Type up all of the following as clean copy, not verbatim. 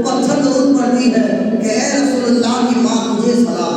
پتھر ضرور پڑتی ہے کہ اے رسول اللہ کی ماں تجھے سلام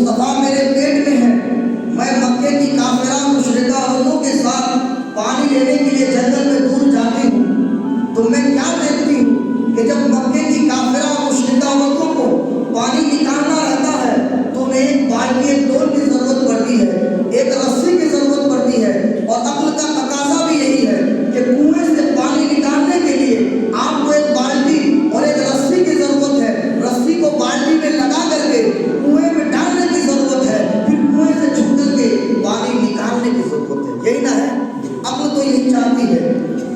مصطفیٰ میرے پیٹ میں ہے، میں مکے کی کافرہ مشرکہ عورتوں کے ساتھ پانی لینے کے لیے جنگل میں دور جاتی ہوں تو میں کیا دیکھتی ہوں کہ جب مکے کی کافرہ مشرکہ عورتوں کو پانی نکالنا رہتا ہے تو انہیں ایک بالٹی ایک ڈول کی ضرورت پڑتی ہے، ایک رسی کی ضرورت پڑتی ہے، اور عقل کا تقاضا بھی یہی ہے کہ کنویں سے پانی نکالنے کے لیے آپ کو ایک بالٹی اور ایک رسی کی ضرورت ہے، رسی کو بالٹی میں لگا کر کے کنویں میں ڈالنے کی ضرورت ہے، پھر کنویں سے چھپ کر کے پانی نکالنے کی ضرورت ہے، یہی نہ ہے؟ عقل تو یہی چاہتی ہے،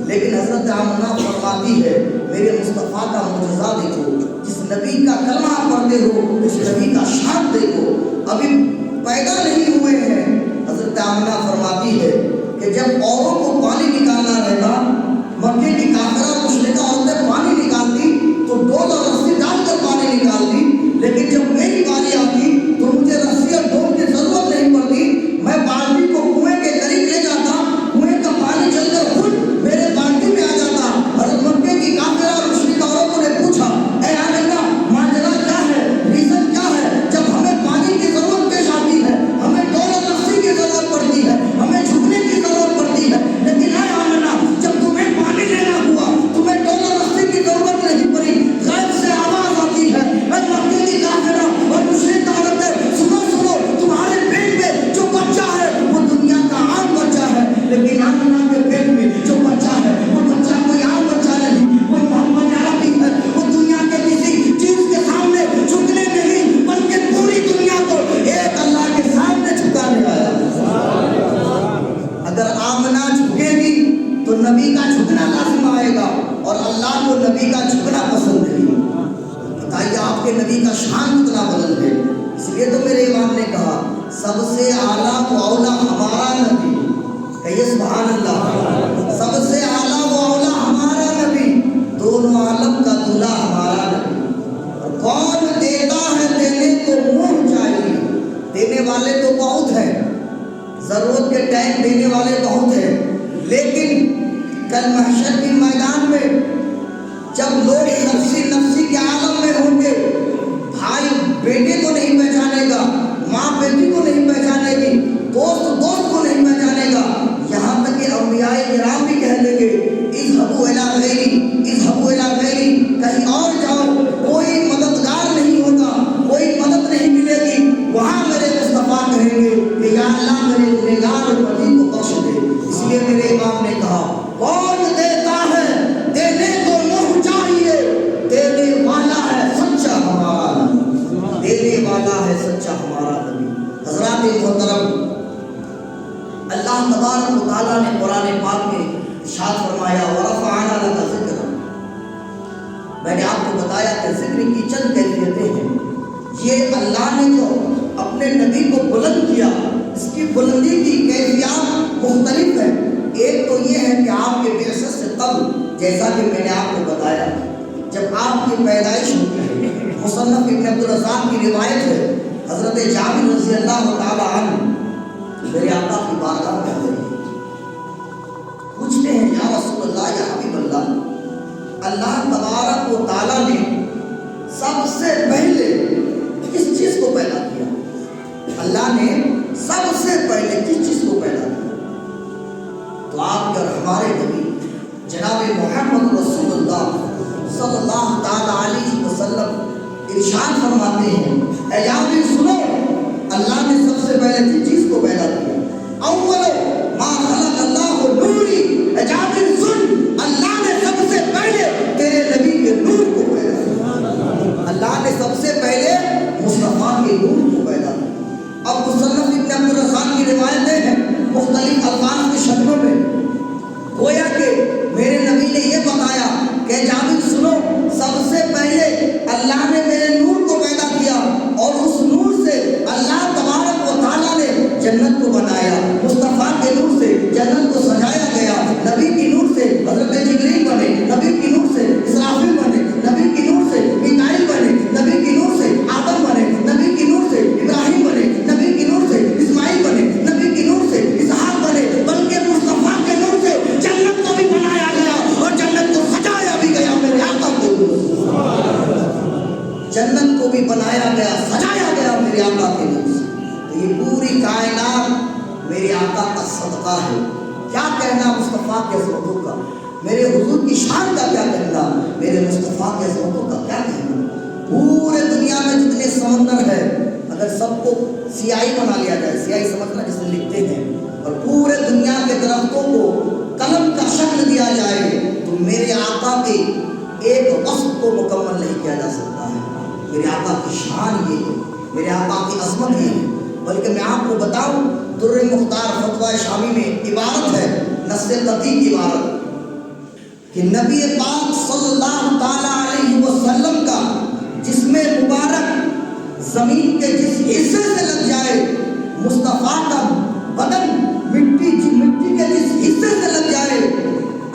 لیکن حضرت آمنہ فرماتی ہے میرے مصطفیٰ کا معجزہ دیکھو، جس نبی کا کلمہ پڑھتے ہو اس نبی کا شان دیکھو، ابھی پیدا نہیں ہوئے ہیں۔ حضرت آمنہ فرماتی ہے کہ جب اوروں کو پانی نکالنا رہتا، مکے کی کافرہ مشرکہ عورتیں پانی نکالتی تو ڈول اور رسی ڈال کر پانی نکالتی، لیکن جب میری باری آتی تو مجھے رسی اور ڈول کی ضرورت نہیں پڑتی، میں بالٹی کو کنویں کے قریب لے جاتا، کنویں کا پانی چل کر خود میرے بالٹی میں آ جاتا۔ حضرت مکے کی کافرہ اور مشرکہ عورتوں نے پوچھا اے آمنہ ماجرا کیا ہے، ریزن کیا ہے؟ جب ہمیں پانی کی ضرورت پیش آتی ہے، ہمیں ڈول اور رسی کی ضرورت پڑتی ہے، ہمیں جھکنے کی ضرورت پڑتی ہے، لیکن اے آمنہ جب تمہیں پانی لینا ہوا تمہیں ڈول اور رسی کی ضرورت نہیں پڑی، غیب سے آواز آتی ہے اے مکے کی کافرہ اور مشرکہ عورتیں سنو سنو، تمہارے پیٹ میں جو بچہ ہے وہ دنیا کا عام بچہ ہے، لیکن آمنہ کے پیٹ میں جو بچہ ہے وہ بچہ کوئی عام بچہ نہیں، وہ محمد عربی ہے، وہ دنیا کے کسی چیز کے سامنے جھکنے نہیں بلکہ پوری دنیا کو ایک اللہ کے سامنے جھکانے آیا۔ اگر آمنہ جھکے گی تو نبی کا جھکنا لازم آئے گا، اور اللہ کو نبی کا جھکنا پسند نہیں۔ بتائیے آپ کے نبی کا شان کتنا بلند ہے، اس لیے تو میرے امام نے کہا سب سے اعلیٰ و اولیٰ ہمارا نبی، کہیے سبحان اللہ، سب سے اعلیٰ و اولیٰ ہمارا نبی، دونوں عالم کا دلہا ہمارا نبی۔ کون دیتا ہے دینے کو منہ چاہیے، دینے والے تو بہت ہیں، ضرورت کے ٹائم دینے والے بہت ہیں، لیکن کل محشر کے میدان میں جب لوگ نفسی نفسی کے عالم میں ہوں گے، بھائی بیٹے کو نہیں پہچانے گا، ماں بیٹی کو نہیں پہچانے گی، دوست دوست کو نہیں پہچانے گا، یہاں تک کہ انبیاء کرام بھی کہہ دیں گے اذهبوا الی غیری اذهبوا الی غیری، کہیں اور جاؤ، کوئی مددگار نہیں ہوگا، کوئی مدد نہیں ملے گی، وہاں میرے مصطفیٰ کہیں گے کہ یا اللہ میرے گنہگار امتی کو بخش دے۔ اس لیے میرے امام نے کہا کون دیتا ہے دینے کو منہ چاہیے، دینے والا ہے سچا ہمارا نبی، دینے والا ہے سچا ہمارا نبی۔ حضرات محترم، اللہ تبارک و تعالیٰ نے قرآن پاک میں ارشاد فرمایا وَرَفَعْنَا لَكَ ذِكْرًا، میں نے آپ کو بتایا کہ ذکر کی چند کیفیتیں ہیں، یہ اللہ نے جو اپنے نبی کو بلند کیا اس کی بلندی کی کیفیات مختلف ہیں۔ ایک تو یہ ہے کہ آپ کے بعثت سے قبل، جیسا کہ میں نے آپ کو بتایا، جب آپ کی پیدائش ہوتی ہے، مصنف ابن عبدالرزاق کی روایت ہے، حضرت جابر رضی اللہ تعالی عنہ میرے آقا کی بارگاہ میں آتے ہیں، پوچھتے ہیں یا رسول اللہ یا حبیب اللہ، اللہ تبارک و تعالیٰ نے سب سے پہلے کس چیز کو پیدا کیا؟ اللہ نے سب سے پہلے کس چیز کو پیدا کیا؟ تو آپ اور ہمارے نبی جناب محمد رسول اللہ صلی اللہ تعالی علیہ وسلم ارشاد فرماتے ہیں اے جابر سنو، اللہ نے سب سے پہلے کس چیز کو پیدا کیا؟ اول ما خلق اللہ نوری، اے جابر سن، اللہ نے سب سے پہلے تیرے نبی کے نور کو پیدا کیا، اللہ نے سب سے پہلے مصطفیٰ کے نور کو پیدا کیا۔ اب مصنف ابن عبدالرزاق کی روایتیں ہیں مختلف الفاظ کی شکلوں میں، گویا کہ میرے نبی نے یہ بتایا کہ جابر سنو، سب سے پہلے اللہ نے میرے نور کو پیدا کیا، اور اس نور سے اللہ تبارک و تعالیٰ نے جنت کو بنایا، مصطفیٰ کے نور سے جنت کو سجایا گیا، نبی کی نور سے حضرت جبریل بنے، نبی کی نور سے اسرافیل بنے، نبی کی نور سے میکائیل بنے، نبی کی نور سے آدم بنے، نبی کی نور سے ابراہیم بنے، نبی کی نور سے اسماعیل بنے، نبی کی نور سے اسحاق بنے، بلکہ مصطفیٰ کے نور سے جنت کو بھی بنایا گیا اور جنت کو سجایا بھی گیا۔ میرے آقا کو جنت کو بھی بنایا گیا، سجایا گیا میرے آقا کے نور سے۔ آقا کا صدقہ ہے. کیا کہنا مصطفیٰ کے عظمتوں کا, میرے حضور کی شان کا کیا کہنا, میرے مصطفیٰ کے عظمتوں کا کیا کہنا. پورے دنیا میں جتنے سمندر ہے اگر سب کو سیاہی بنا لیا جائے, سیاہی سمجھنا جس میں لکھتے ہیں, اور پورے دنیا کے درختوں کو قلم کا شکل دیا جائے تو میرے آقا کے ایک وصف کو مکمل نہیں کیا جا سکتا ہے. میرے آقا کی شان یہ ہے, میرے آقا کی عظمت یہ ہے. بلکہ میں آپ کو بتاؤں, در مختار فتویٰ شامی میں عبارت ہے, نص قطعی کی عبارت کہ نبی پاک صلی اللہ تعالی علیہ وسلم کا جسم مبارک زمین کے جس حصے سے لگ جائے, مصطفیٰ کا بدن مٹی کے جس حصے سے لگ جائے,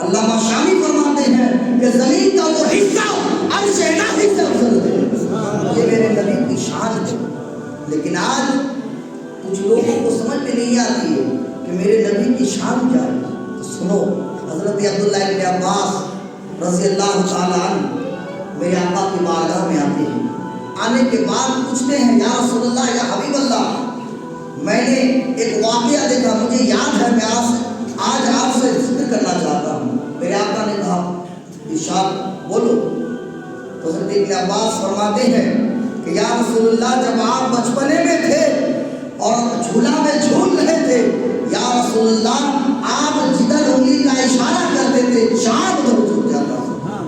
علامہ شامی فرماتے ہیں کہ زمین کا وہ حصہ عرش الہی سے افضل ہے. یہ میرے نبی کی شان ہے. لیکن آج کچھ لوگوں کو سمجھ میں نہیں آتی ہے کہ میرے نبی کی شان کیا ہے. تو سنو, حضرت عبداللہ ابن عباس رضی اللہ تعالیٰ عنہ میرے آقا کی بارگاہ میں آتے ہیں. آنے کے بعد پوچھتے ہیں, یا رسول اللہ, یا حبیب اللہ, میں نے ایک واقعہ دیکھا, مجھے یاد ہے, میں آج آپ سے ذکر کرنا چاہتا ہوں. میرے آقا نے کہا, ارشاد بولو. تو حضرت ابن عباس فرماتے ہیں کہ یا رسول اللہ, جب آپ بچپنے میں تھے اور جھولا میں جھول رہے تھے, یا رسول اللہ, آپ جدھر انگلی کا اشارہ کرتے تھے چاند ادھر جھک جاتا تھا.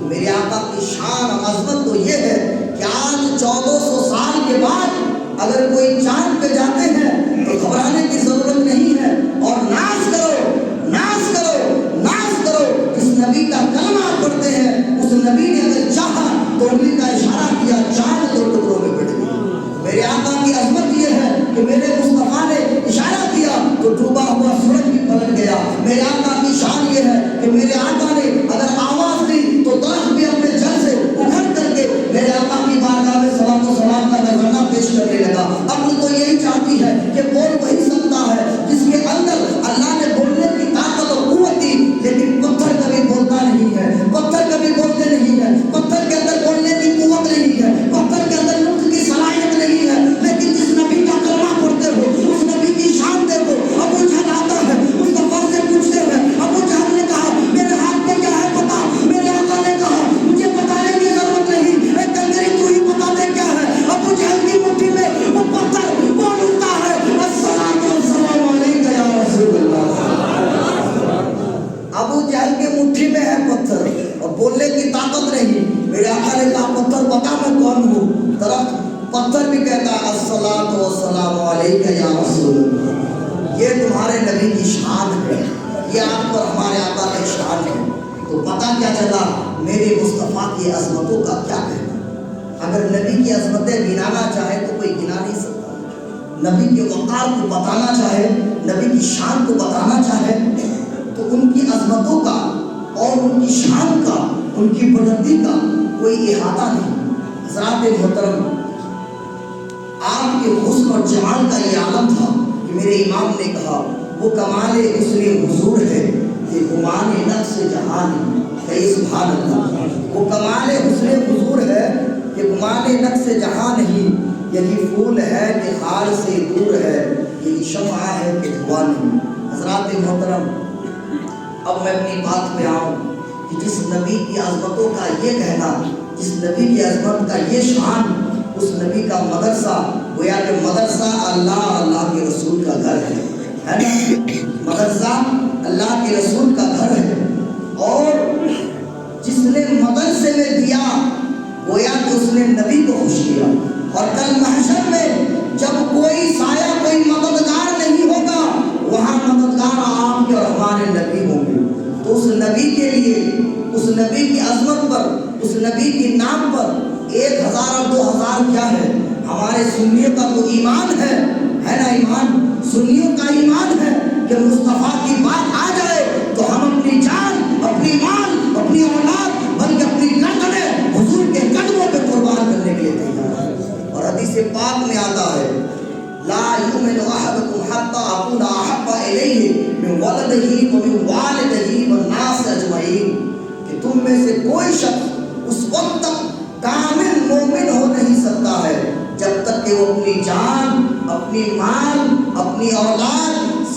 میرے آقا کی شان اور عظمت تو یہ ہے کہ آج 1400 سال کے بعد اگر کوئی چاند پہ جاتے ہیں تو گھبرانے کی ضرورت نہیں ہے, اور ناز کرو, ناز کرو, ناز کرو. جس نبی کا کلمہ پڑھتے ہیں اس نبی نے اگر چاہا تو انگلی کا اشارہ کیا, چاند 2 ٹکڑوں میں بٹ گیا. میرے آقا کی عظمت یہ ہے کہ میرے مصطفیٰ نے اشارہ کیا تو ڈوبا ہوا سورج بھی پلٹ گیا. میرے آقا کی شان یہ ہے کہ میرے آقا نے اگر آواز دی تو درخت بھی اپنے جڑ سے اکھڑ کر کے میرے آقا کی بارگاہ میں صلاۃ و سلام کا نذرانہ پیش کرنے لگا. عقل تو یہی چاہتی ہے کہ بول وہی سکتا ہے جس کے اندر اللہ نے بولنے کی طاقت اور قوت دی, لیکن پتھر کبھی بولتا نہیں ہے, پتھر کبھی بولتے نہیں ہے, پتھر کے اندر بولنے کی قوت نہیں ہے, پتھر کے اندر نطق کی صلاحیت نہیں ہے. لیکن جس نبی کا کلمہ پڑھتے ہو اس نبی کی شان دیکھو. ابو جہل آتا ہے, مصطفیٰ سے پوچھتے ہوئے, ابو جہل نے کہا میرے ہاتھ میں کیا ہے پتا. میرے آقا نے کہا مجھے بتانے کی ضرورت نہیں, اے کنجری تو ہی بتا دے کیا ہے. ابو جہل کی مٹھی میں وہ پتھر کون اٹھتا ہے, الصلاۃ والسلام علیک یا رسول اللہ. ابو جہل کے مٹھی میں ہے پتھر اور بولنے کی طاقت نہیں. میرے آقا نے کہا پتھر بتا میں کون ہوں. درخت پتھر بھی کہتا ہے الصلاۃ والسلام علیک یا رسول اللہ. یہ تمہارے نبی کی شان ہے, یہ آپ پر ہمارے آقا کی شان ہے. تو پتہ کیا چلا میرے مصطفیٰ کی عظمتوں کا کیا کہنا. اگر نبی کی عظمتیں گنانا چاہے تو کوئی گنا نہیں سکتا. نبی کے وقار کو بتانا چاہے, نبی کی شان کو بتانا چاہے تو ان کی عظمتوں کا اور ان کی شان کا, ان کی بلندی کا کوئی احاطہ نہیں. حضرات محترم, آپ کے حسن اور جمال کا یہ عالم تھا کہ میرے امام نے کہا وہ کمال حسن حضور ہے کہ گمان نقص جہاں نہیں. کہیے سبحان اللہ. وہ کمال حسن حضور ہے کہ گمان نقص جہاں نہیں. یہی پھول ہے کہ خار سے دور ہے, یہی شمع ہے کہ دھواں نہیں. حضرات محترم, اب میں اپنی بات پہ آؤں کہ جس نبی کی عظمتوں کا یہ کہنا, جس نبی کی عظمت کا یہ شان, اس نبی کا مدرسہ گویا کہ مدرسہ اللہ کے رسول کا گھر ہے نا. مدرسہ اللہ کے رسول کا گھر ہے, اور جس نے مدرسے میں دیا گویا کہ اس نے نبی کو خوش کیا. اور کل محشر میں جب کوئی سایہ, کوئی مددگار نہیں ہوگا, وہاں مددگار آپ کے اور ہمارے نبی ہوں گے. تو اس نبی کے لیے, اس نبی کی عظمت پر, اس نبی کے نام پر 1000 اور 2000 کیا ہے. ہمارے سنیوں کا تو ایمان ہے نا, ایمان سنیوں کا ایمان ہے کہ مصطفیٰ کی بات آ جائے تو ہم اپنی جان, اپنی مال, اپنی اولاد, بلکہ اپنی گردنیں حضور کے قدموں پہ قربان کرنے کے لیے تیار ہیں. اور حدیث پاک میں آتا ہے لا یؤمن احدکم حتی اکون احب الیہ من ولدہ ومن والدہ والناس اجمعین, کہ تم میں سے کوئی شخص اس وقت تک کامل مومن ہو نہیں سکتا ہے جب تک کہ وہ اپنی جان, اپنی مال, اپنی اولاد,